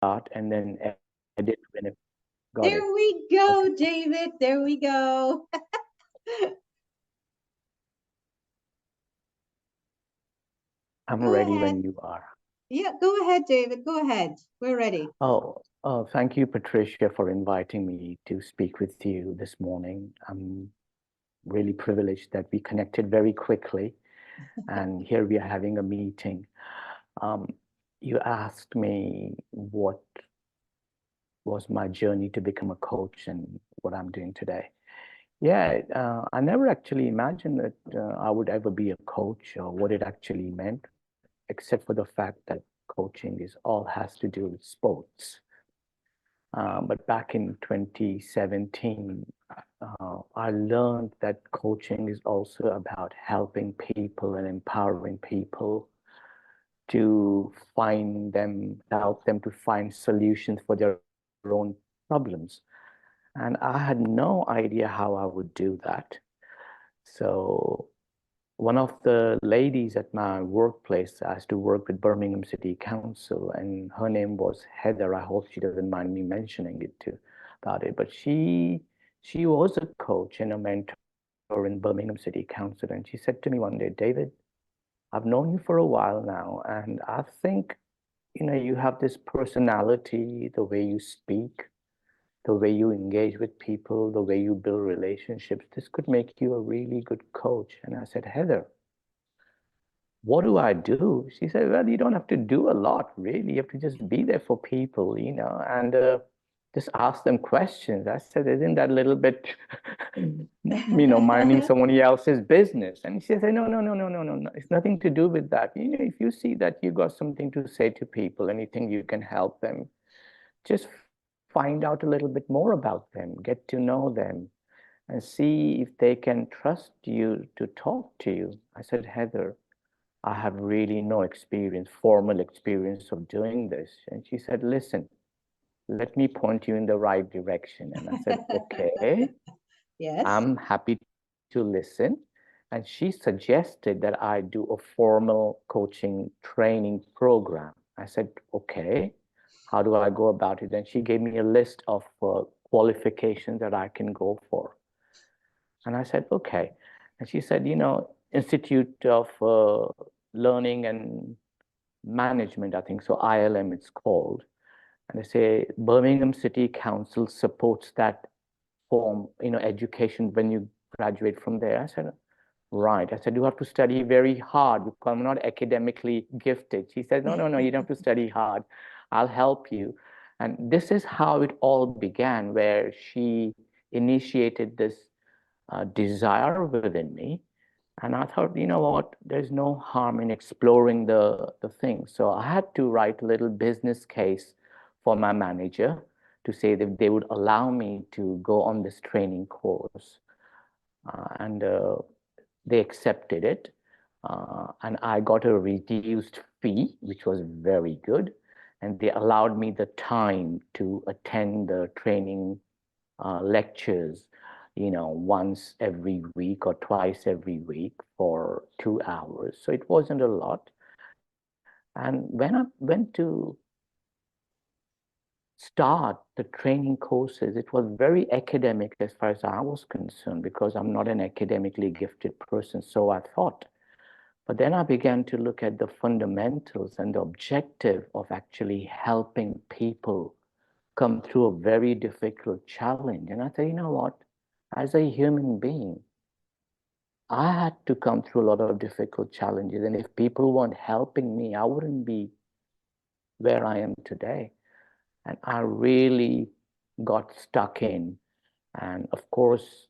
start and then edit when it got There it. we go, Okay. David. There we go. I'm Go ready ahead. when you are. Yeah, go ahead, David. Go ahead. We're ready. Thank you, Patricia, for inviting me to speak with you this morning. I'm really privileged that we connected very quickly, and here we are having a meeting. Um, you asked me what was my journey to become a coach and what I'm doing today. Yeah, I never actually imagined that I would ever be a coach or what it actually meant, except for the fact that coaching is all has to do with sports. But back in 2017, I learned that coaching is also about helping people and empowering people to help them to find solutions for their own problems. And I had no idea how I would do that. So one of the ladies at my workplace, I used to work with Birmingham City Council, and her name was Heather. I hope she doesn't mind me mentioning it too about it. But she was a coach and a mentor in Birmingham City Council, and she said to me one day, David, I've known you for a while now, and I think you have this personality, the way you speak, the way you engage with people, the way you build relationships. This could make you a really good coach. And I said, Heather, what do I do? She said, well, you don't have to do a lot, really. You have to just be there for people, and just ask them questions. I said, isn't that a little bit, minding somebody else's business? And she said, no, no, no, no, no, no, no. It's nothing to do with that. If you see that you got something to say to people, anything you can help them, just find out a little bit more about them, get to know them, and see if they can trust you to talk to you. I said, Heather, I have really no experience, formal experience of doing this. And she said, listen, let me point you in the right direction. And I said, okay, Yes. I'm happy to listen. And she suggested that I do a formal coaching training program. I said, okay, how do I go about it? And she gave me a list of qualifications that I can go for. And I said, okay. And she said, Institute of Learning and Management, I think so, ILM it's called. And they say Birmingham City Council supports that form, education when you graduate from there. I said, right. I said, you have to study very hard because I'm not academically gifted. She said, no, no, no, you don't have to study hard. I'll help you. And this is how it all began, where she initiated this desire within me. And I thought, you know what, there's no harm in exploring the thing. So I had to write a little business case for my manager to say that they would allow me to go on this training course. And they accepted it. And I got a reduced fee, which was very good. And they allowed me the time to attend the training lectures, once every week or twice every week for 2 hours. So it wasn't a lot. And when I went to start the training courses, it was very academic as far as I was concerned, because I'm not an academically gifted person, so I thought. But then I began to look at the fundamentals and the objective of actually helping people come through a very difficult challenge. And I thought, you know what? As a human being, I had to come through a lot of difficult challenges. And if people weren't helping me, I wouldn't be where I am today. And I really got stuck in. And of course,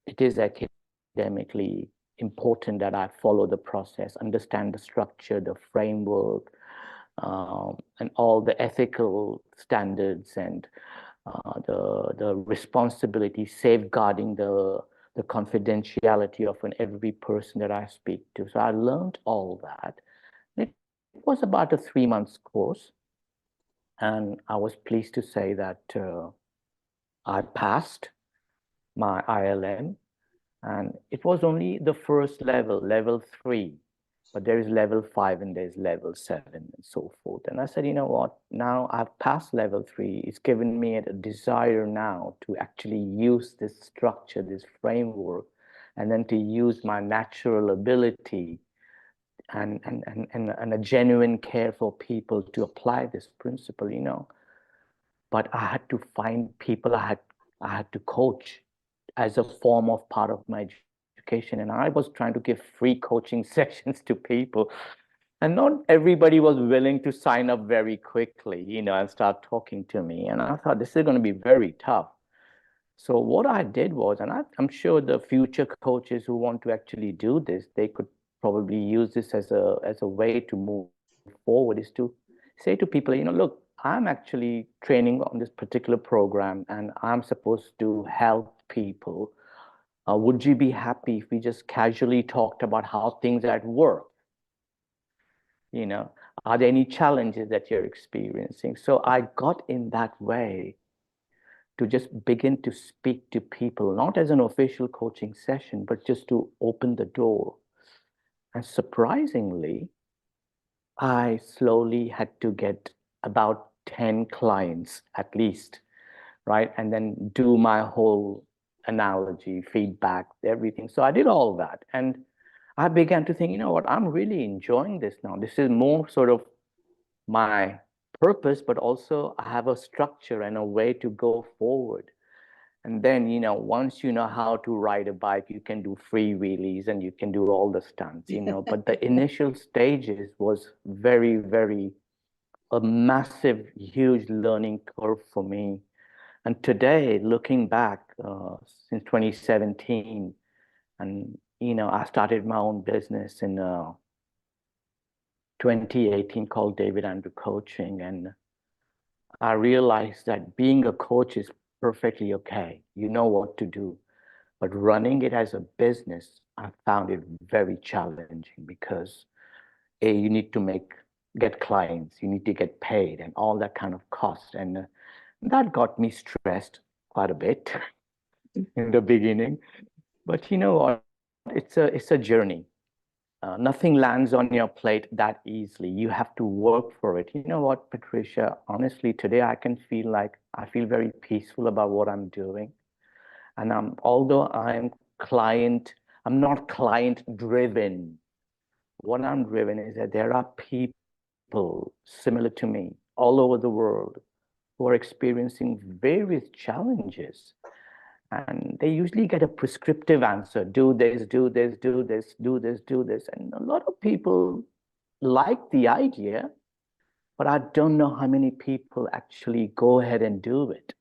it is academically important that I follow the process, understand the structure, the framework, and all the ethical standards and the responsibility, safeguarding the confidentiality of every person that I speak to. So I learned all that. It was about a 3 months course, and I was pleased to say that I passed my ILM, and it was only the first level, level 3. but there is level 5 and there's level 7 and so forth. And I said, you know what? Now I've passed level 3. It's given me a desire now to actually use this structure, this framework, and then to use my natural ability and a genuine care for people to apply this principle, you know. But I had to find people I had to coach as a form of part of my education. And I was trying to give free coaching sessions to people. And not everybody was willing to sign up very quickly, you know, and start talking to me. And I thought this is going to be very tough. So what I did was, and I'm sure the future coaches who want to actually do this, they could probably use this as a way to move forward, is to say to people, you know, look, I'm actually training on this particular program and I'm supposed to help people. Would you be happy if we just casually talked about how things at work? You know, are there any challenges that you're experiencing? So I got in that way to just begin to speak to people, not as an official coaching session, but just to open the door. And surprisingly, I slowly had to get about 10 clients at least, right? And then do my whole analogy, feedback, everything. So I did all that. And I began to think, you know what, I'm really enjoying this now. This is more sort of my purpose, but also I have a structure and a way to go forward. And then, you know, once you know how to ride a bike, you can do free wheelies and you can do all the stunts, you know. But the initial stages was very, very a massive, huge learning curve for me. And today, looking back since 2017, and you know, I started my own business in 2018 called David Andrew Coaching, and I realized that being a coach is perfectly okay. You know what to do. But running it as a business, I found it very challenging because you need to get clients, you need to get paid and all that kind of cost. And that got me stressed quite a bit in the beginning. But you know what? It's a journey. Nothing lands on your plate that easily. You have to work for it. You know what, Patricia? Honestly, today I feel very peaceful about what I'm doing. And although I'm not client driven. What I'm driven is that there are people similar to me all over the world who are experiencing various challenges. And they usually get a prescriptive answer: do this, do this, do this, do this, do this. And a lot of people like the idea, but I don't know how many people actually go ahead and do it.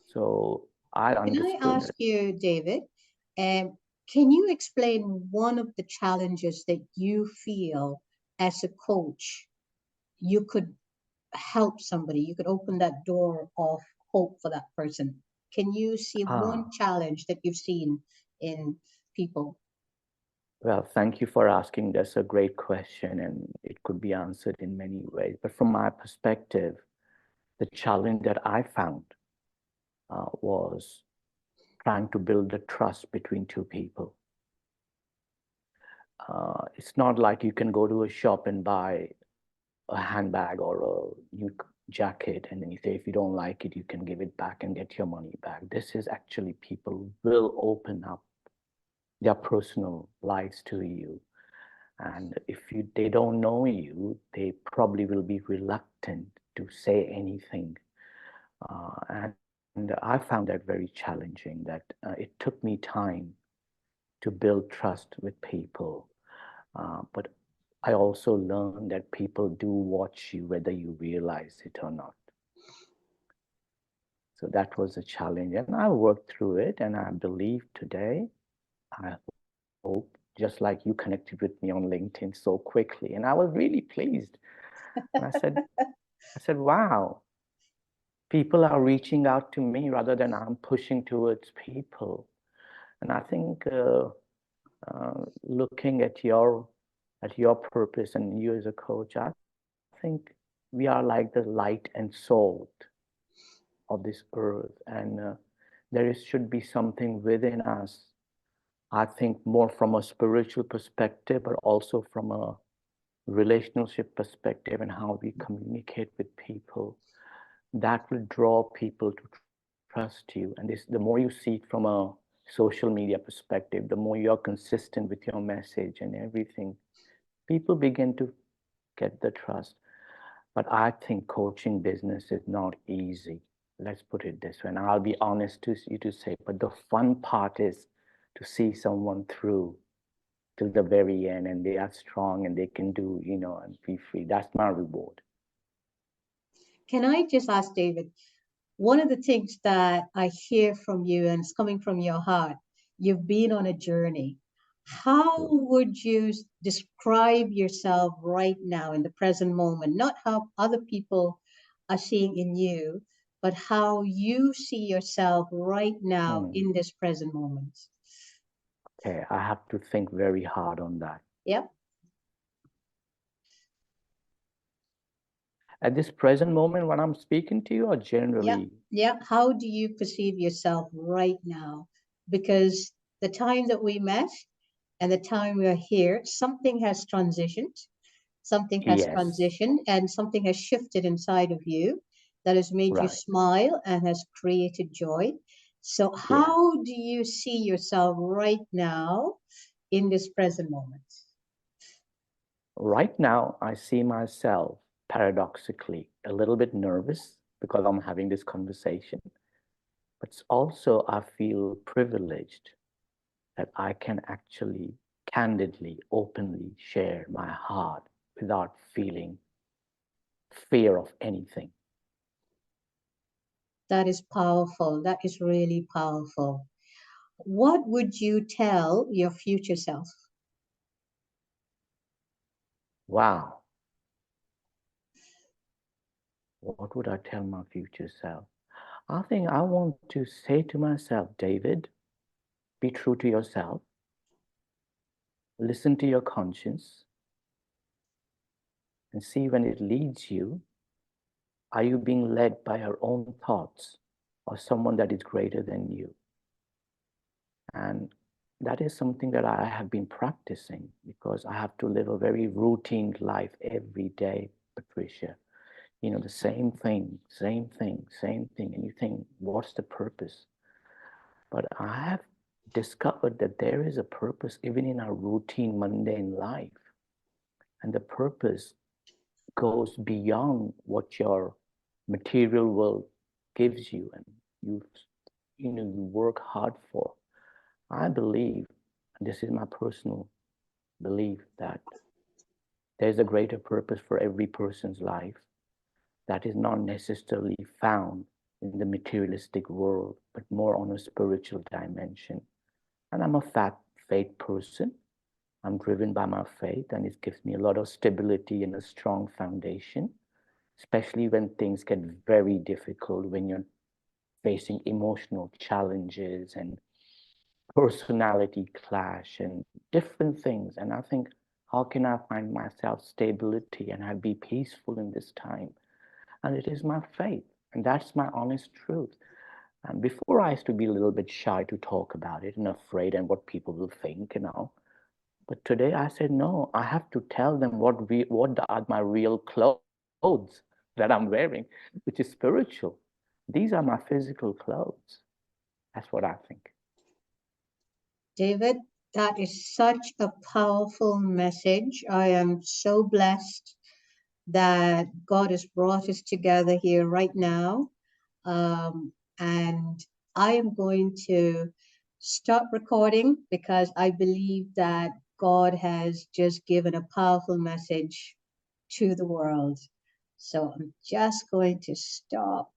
So I Can I understood ask that. you, David, can you explain one of the challenges that you feel as a coach you could help somebody, you could open that door of hope for that person? Can you see one Ah, challenge that you've seen in people? well, thank you for asking. That's a great question, and it could be answered in many ways. But from my perspective, the challenge that I found was trying to build the trust between two people. It's not like you can go to a shop and buy a handbag or a new jacket, and then you say, if you don't like it, you can give it back and get your money back. This is actually people will open up their personal lives to you. And if they don't know you, they probably will be reluctant to say anything. And I found that very challenging, that it took me time to build trust with people. But I also learned that people do watch you whether you realize it or not. So that was a challenge. And I worked through it. And I believe today, I hope, just like you connected with me on LinkedIn so quickly. And I was really pleased. And I said, wow, people are reaching out to me rather than I'm pushing towards people. And I think looking at your purpose and you as a coach, I think we are like the light and salt of this earth, and should be something within us I think more from a spiritual perspective, but also from a relationship perspective and how we communicate with people. That will draw people to trust you. And this, the more you see it from a social media perspective, the more you're consistent with your message and everything, people begin to get the trust. But I think coaching business is not easy. Let's put it this way. And I'll be honest to you to say, but the fun part is to see someone through till the very end and they are strong and they can do, and be free. That's my reward. Can I just ask David, one of the things that I hear from you, and it's coming from your heart, you've been on a journey. How would you describe yourself right now in the present moment? Not how other people are seeing in you, but how you see yourself right now in this present moment. Okay, I have to think very hard on that. Yep. At this present moment when I'm speaking to you, or Yep. generally? Yep. How do you perceive yourself right now? Because the time that we met and the time we are here, something has transitioned. Something has Yes, transitioned and something has shifted inside of you that has made you right. smile and has created joy. So, Yeah. how do you see yourself right now in this present moment? Right now, I see myself paradoxically a little bit nervous because I'm having this conversation, but also I feel privileged that I can actually candidly, openly share my heart without feeling fear of anything. That is powerful. That is really powerful. What would you tell your future self? Wow. What would I tell my future self? I think I want to say to myself, David, be true to yourself, listen to your conscience, and see when it leads you. Are you being led by your own thoughts or someone that is greater than you? And that is something that I have been practicing because I have to live a very routine life every day, Patricia. The same thing, same thing, same thing. And you think, what's the purpose? But I have discovered that there is a purpose even in our routine, mundane life. And the purpose goes beyond what your material world gives you and you work hard for. I believe, and this is my personal belief, that there's a greater purpose for every person's life that is not necessarily found in the materialistic world, but more on a spiritual dimension. And I'm a faith person. I'm driven by my faith, and it gives me a lot of stability and a strong foundation, especially when things get very difficult, when you're facing emotional challenges and personality clash and different things. And I think, how can I find myself stability and I be peaceful in this time? And it is my faith, and that's my honest truth. And before I used to be a little bit shy to talk about it and afraid and what people will think. But today I said, no, I have to tell them what are my real clothes that I'm wearing, which is spiritual. These are my physical clothes. That's what I think. David, that is such a powerful message. I am so blessed that God has brought us together here right now. And I am going to stop recording because I believe that God has just given a powerful message to the world. So I'm just going to stop